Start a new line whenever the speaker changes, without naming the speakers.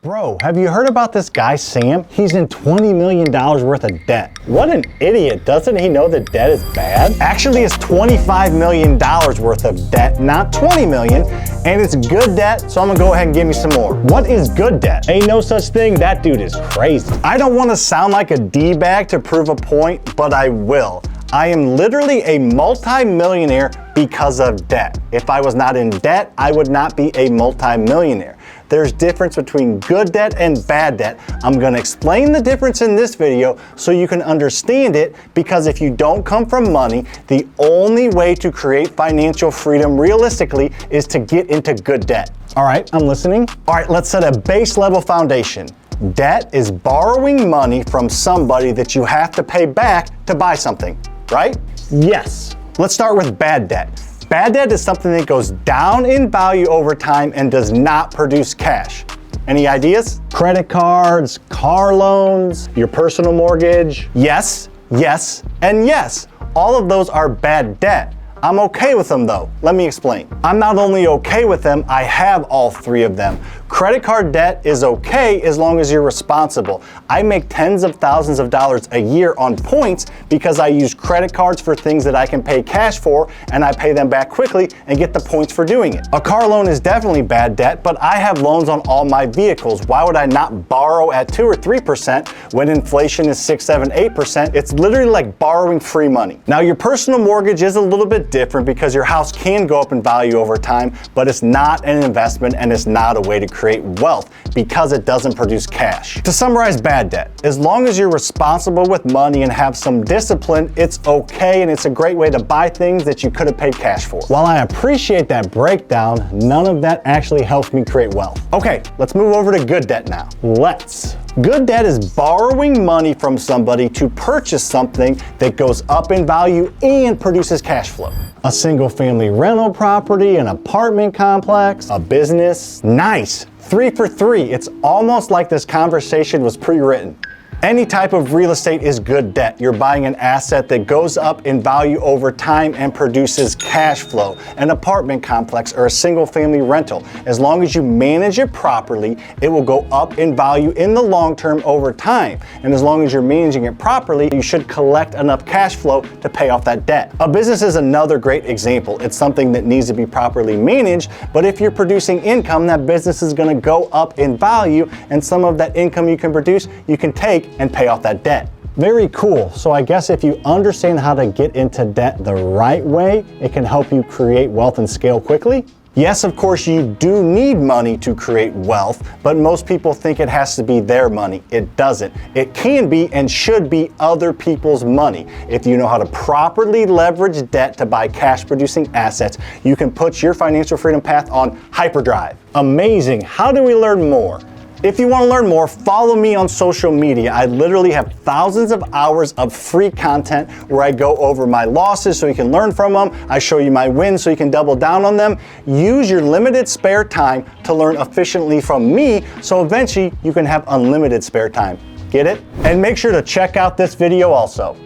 Bro, have you heard about this guy, Sam? He's in $20 million worth of debt. What an idiot. Doesn't he know that debt is bad? Actually, it's $25 million worth of debt, not $20 million. And it's good debt, so I'm gonna go ahead and give me some more. What is good debt? Ain't no such thing. That dude is crazy. I don't want to sound like a D-bag to prove a point, but I will. I am literally a multi-millionaire because of debt. If I was not in debt, I would not be a multi-millionaire. There's difference between good debt and bad debt. I'm gonna explain the difference in this video so you can understand it, because if you don't come from money, the only way to create financial freedom realistically is to get into good debt. All right, I'm listening. All right, let's set a base level foundation. Debt is borrowing money from somebody that you have to pay back to buy something, right? Yes. Let's start with bad debt. Bad debt is something that goes down in value over time and does not produce cash. Any ideas? Credit cards, car loans, your personal mortgage. Yes, yes, and yes. All of those are bad debt. I'm okay with them though. Let me explain. I'm not only okay with them, I have all three of them. Credit card debt is okay as long as you're responsible. I make tens of thousands of dollars a year on points because I use credit cards for things that I can pay cash for, and I pay them back quickly and get the points for doing it. A car loan is definitely bad debt, but I have loans on all my vehicles. Why would I not borrow at 2 or 3% when inflation is 6, 7, 8%? It's literally like borrowing free money. Now, your personal mortgage is a little bit different because your house can go up in value over time, but it's not an investment and it's not a way to create wealth because it doesn't produce cash. To summarize bad debt, as long as you're responsible with money and have some discipline, it's okay, and it's a great way to buy things that you could have paid cash for. While I appreciate that breakdown, none of that actually helps me create wealth. Okay, let's move over to good debt now. Good debt is borrowing money from somebody to purchase something that goes up in value and produces cash flow. A single family rental property, an apartment complex, a business. Nice. 3 for 3. It's almost like this conversation was pre-written. Any type of real estate is good debt. You're buying an asset that goes up in value over time and produces cash flow. An apartment complex or a single family rental. As long as you manage it properly, it will go up in value in the long term over time. And as long as you're managing it properly, you should collect enough cash flow to pay off that debt. A business is another great example. It's something that needs to be properly managed, but if you're producing income, that business is gonna go up in value, and some of that income you can produce, you can take and pay off that debt. Very cool. So I guess if you understand how to get into debt the right way, it can help you create wealth and scale quickly. Yes, of course, you do need money to create wealth, but most people think it has to be their money. It doesn't. It can be and should be other people's money. If you know how to properly leverage debt to buy cash-producing assets, you can put your financial freedom path on hyperdrive. Amazing. How do we learn more? If you want to learn more, follow me on social media. I literally have thousands of hours of free content where I go over my losses so you can learn from them. I show you my wins so you can double down on them. Use your limited spare time to learn efficiently from me so eventually you can have unlimited spare time. Get it? And make sure to check out this video also.